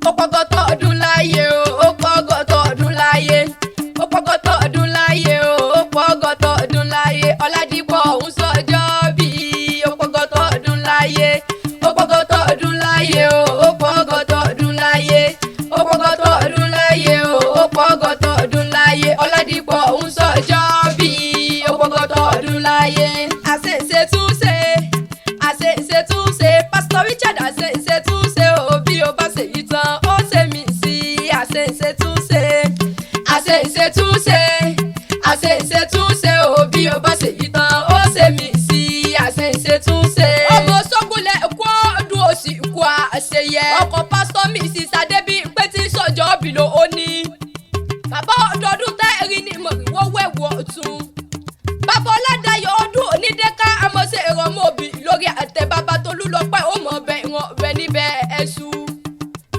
Ọ̀pọ̀gọ̀tọ̀ ọdún láyé o, ọ̀pọ̀gọ̀tọ̀ ọdún láyé. Ọ̀pọ̀gọ̀tọ̀ ọdún láyé o, ọ̀pọ̀gọ̀tọ̀ ọdún láyé. Ọládìpọ̀ òun sọjọ́ bí ọ̀pọ̀gọ̀tọ̀ ọdún láyé. Ọ̀pọ̀gọ̀tọ̀ ọdún láyé o, ọ̀pọ̀gọ̀tọ̀ ọdún láyé. Ọ̀pọ̀gọ̀tọ̀ ọdún láyé o, ọ̀pọ̀gọ̀tọ̀ ọdún láyé. Ọládìpọ̀ òun sọjọ́ bí ọ̀pọ̀gọ̀tọ̀ ọdún láyé. Àṣẹ̀ṣẹ̀ túnṣe, àṣẹ̀ṣẹ̀ túnṣe. Pásítọ̀ Richard àṣẹ̀ṣẹ̀ túnṣe o, bí o bá ṣe yí tán ó ṣe mí sí. Àṣẹ̀ṣẹ̀ túnṣe, àṣẹ̀ṣẹ̀ túnṣe. Àṣẹ̀ṣẹ̀ túnṣe o, bí o bá ṣe yí tán ó ṣe mí sí. Àṣẹ̀ṣẹ̀ túnṣe. Ọmọ Sogule kú ọdún òsì kú àṣeyẹ. Ọkọ̀ pásítọ̀ mi sì ṣàdébí pé tí sọ̀jọ́ bí ló ó ní. Bàbá ọdọọdún tẹ́ẹ̀rí ni mọ̀rìwọ́ wẹ̀wọ̀ ọ̀tún. Bàbá Ọládàyọ̀ ọdún onídẹ́ká amọ̀ṣẹ́ ìrọ̀mọ́bì lórí àtẹ bàbá Tolú lọ́pẹ́ ó mọ̀ bẹ ìwọ̀n rẹ̀ níbẹ̀ ẹ̀ṣù.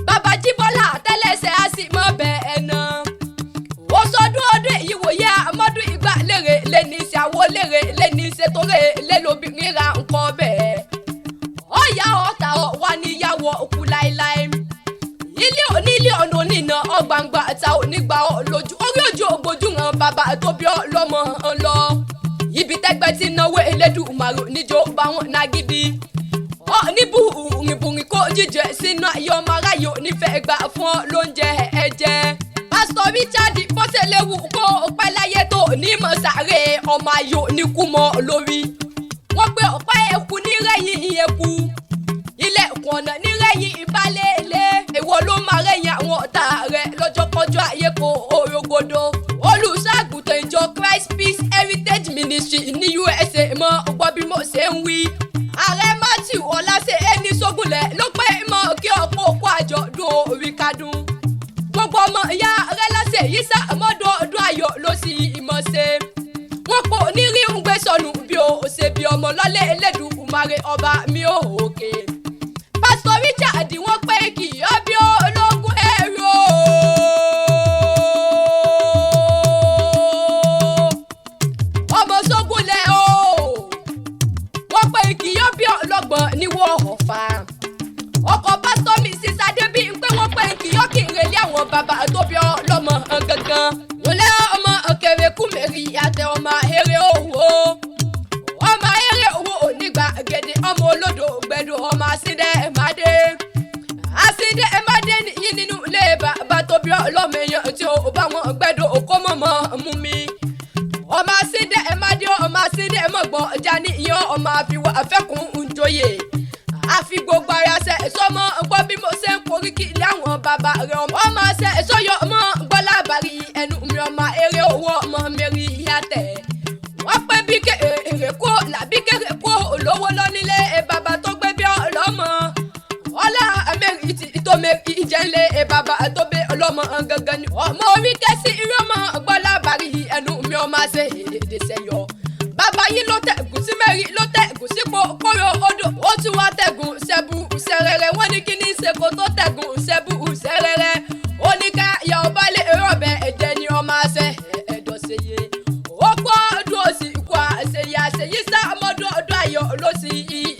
Bàbá Jíbọ́lá tẹ́lẹ̀ṣẹ̀ á sì mọ̀ bẹ ẹ̀nà. Ó sọdún ọdún èyí wòye àmọ́dún ìgbà lérè lẹ́ni ṣe àwọ̀ lérè lẹ́ni ṣe torí lẹ́lòbìnrin ra nǹkan bẹ́ẹ̀. Ọ̀yà ọ̀tà wà níyàwó òkú láéláé. Ilé onílé ọ̀nà onínà ọgbàǹgbà ta onígbà lójú orí ojú ògbójú hàn bàbá tó bí ọlọ́mọ hàn lọ. Ibi tẹ́gbẹ́ ti náwó Elédùmarè níjó bá wọn nágídí. Níbùrìbùrì kó jíjẹ sínú ayé ọmọ aráyé onífẹ̀ẹ́ gbà fún ọ lóúnjẹ ẹ̀jẹ̀. Pásítọ̀ Richard bọ́sẹ̀léwu kó ọpẹ́ láyé tó onímọ̀ sáré ọmọ ayé oníkúmọ̀ lórí. Wọ́n gbé ọ̀pá eku nírẹ̀yìn eku. Ilẹ̀kùn ọ̀nà nírẹ̀yìn ìbálẹ̀ ilé. Èwo ló máa rẹ̀yìn àwọn ọ̀tá rẹ̀ lọ́jọ́kọjọ́ ayé kò orogodo. Olùṣàgùtàn ìjọ Christ Peace Heritage Ministry ní USA mọ́ ọgbọ́n bí mo ṣe ń wí. Ààrẹ Matthew Ọláṣẹ́ ẹni Sogule ló pé mọ́ kí ọ̀pọ̀ òkú àjọ̀dún orí kadùn. Gbogbo ọmọ ìyá rẹ̀ láṣẹ yìí sàmọ́dún ọdún ayọ̀ ló sì ìmọ̀ ṣe. Wọ́n pò ní rí ń gbé sọnù bí o ṣe bí ọmọ lọ́lé Elédùmarè ọba mi ò òkè. Pásítọ̀ Richard wọ́n pé kì í ọbí ológun ẹ̀rọ. Ọmọ Sogule o. Wọ́n pé kì í ọbí ọlọ́gbọ̀n níwọ̀ ọ̀fà. Ọkọ̀ pásítọ̀ mi sì ṣàdébí pé wọ́n pé kì í ọkìnrin lé àwọn bàbá tó bí ọlọ́mọ gangan. Wọ́n lé ọmọ òkèrè kúmẹ̀rì àtẹ ọmọ eré owó. Ọmọ eré owó onígbà gèdè ọmọ olódò gbẹdọ̀ ọmọ àṣìdẹ́ ẹ̀mádé. Àṣìdẹ́ ẹ̀mádé nìyí nínú ilé bàbá tó bí ọlọ́mọ èèyàn tí ó bá wọn gbẹdọ̀ òkó mọ̀mọ́ mú mi. Ọmọ àṣìdẹ́ ẹ̀mádé ọmọ àṣìdẹ́ ẹ̀mọ̀gbọ̀n ọjà ní ìyàn ọmọ àfiwọ́ àfẹ́kùn ńjọyè. Àfi gbogbo ara ṣe sọmọ gbọ́ bí mo ṣe ń koríki ilé àwọn bàbá rẹ̀ ọmọ ṣe sọyọ ọmọ gbọ́ lábàárí ẹnu mi ọmọ eré owó ọmọ mẹ́rin ìyàtẹ̀. Wọ́n pẹ́ bí kéré kó làbí kéré kó olówó lọ nílé bàbá tó gbé bí ọlọ́mọ. Ọlá mẹ́rin ti tó mẹ́rin ìjẹ́lé bàbá tó gbé ọlọ́mọ gangan ni. Ọmọ orí kẹ́sì irú ọmọ gbọ́ lábàárí ẹnu mi ọmọ ṣe èdè sẹ́yọ. Bàbá yín ló tẹ̀gùn sí mẹ́rin ló tẹ̀gùn sípò kóró odò. Ó tún wá tẹ̀gùn sẹ́bù sẹ́rẹ̀rẹ̀. Wọ́n ní kí ní ṣe kó tó tẹ̀gùn sẹ́bù sẹ́rẹ̀rẹ̀. Ó ní ká ìyá ọba lè rọ̀bẹ̀ ẹ̀jẹ̀ ni ọmọ ṣe ẹ̀dọ̀ ṣe yé. Ó kọ́ ọdún òsì ikú àṣeyẹ àṣeyí sá ọmọdún ọdún ayọ̀ ló sì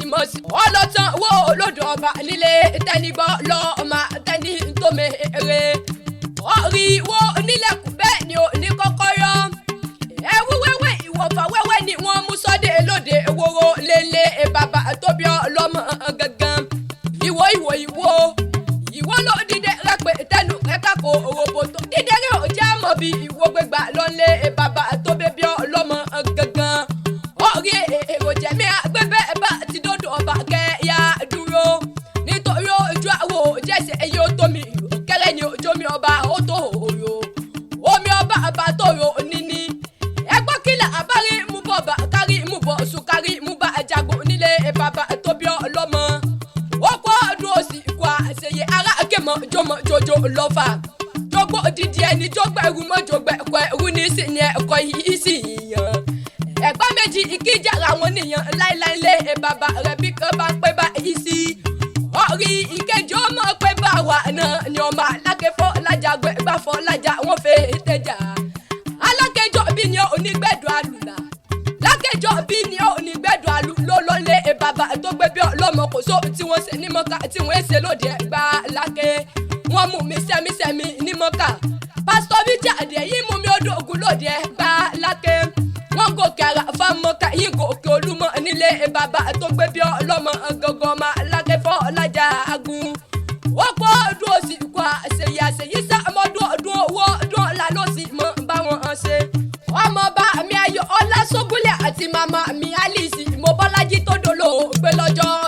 ìmọ̀ sí. Ọlọ́tàn wo olódò ọba nílé tẹnigbọ́ lọ ọmọ tẹni tó mèrè. Orí wo onílẹ̀kùn bẹ́ẹ̀ ni ò ní kọ́kọ́rọ́. Ẹrú wẹ́wẹ́ ìwọ̀fà wẹ́wẹ́ ni wọ́n mú sọ́dẹ̀ lóde ewúro lélẹ̀ bàbá tó bí ọlọ́mọ gangan. Ìwọ ló dìde rẹpẹ tẹnu rẹka kò roboto. Dídé rẹ ò já mọ̀ bí ìwọ gbégbá lọ́lé bàbá tó bí ọlọ́mọ gangan. Orí èrò jẹ̀mí agbẹ́bẹ́ bá ti dọ́dọ̀ ọba kẹ́yà dúró. Nítorí ojú àwọ̀ jẹ́sẹ̀ èyí ó tó mi kẹ́lẹ́ ni ojú mi ọba ó tó òyò. Omi ọba àbá tó yò níní. Ẹgbọ́n kílà àbárí mú bọ̀ bá kárí mú bọ̀ sùkárí mú bá jagun nílé bàbá tó bí ọlọ́mọ. Ó kọ́ ọdún òsì kó àṣeyẹ ará kémọ̀ jọmọ jojo lọ́fà. Jogbo òdìdí ẹni jọgbẹ́ ẹrú mọ́ jọgbẹ́ ẹ̀kọ́ ẹrú ní sí ni ẹ̀kọ́ yìí sì yàn. Ẹ̀gbọ́n méjì ìkíjà làwọn nìyàn láíláí lé bàbá rẹ̀ bí kan bá ń pẹ́ bá yìí sí. Orí ìkejì ọmọ pé bá wà náà ni ọmọ alákẹ́fọ́ lájà gbẹ́gbàfọ́ lájà wọ́n fẹ́ tẹ̀jà. Alákẹ́jọ́ bí ni onígbẹ̀dọ̀ àlùlà. Lákẹ́jọ́ bí ni onígbẹ̀dọ̀ àlù ló lọ́lé bàbá tó gbé bí ọlọ́mọ kò só tí wọ́n ṣe ní mọ́kà tí wọ́n ṣe lóde Ẹ̀gbá lákè wọ́n mú mi sẹ́mi ní mọ́kà pásítọ̀ bí jáde yìí mú mi odò ògùn lóde Ẹ̀gbá lákè wọ́n gòkè àràfà mọ́kà yìí gòkè olúmọ nílé bàbá tó gbé bí ọlọ́mọ gọ́gọ́ ọmọ alákẹ́ fọ́ ọlájà agun ó pọ̀ ọdún òsì kọ́ àṣeyí sàmọ́dún ọdún owó ọdún ọ̀la ló sì mọ́ bá wọn ṣe ọmọ bá mi ayọ̀ ọlá Sogule àti màmá mi Alice mo bọ́lájí tó dolo gbé lọ́jọ́.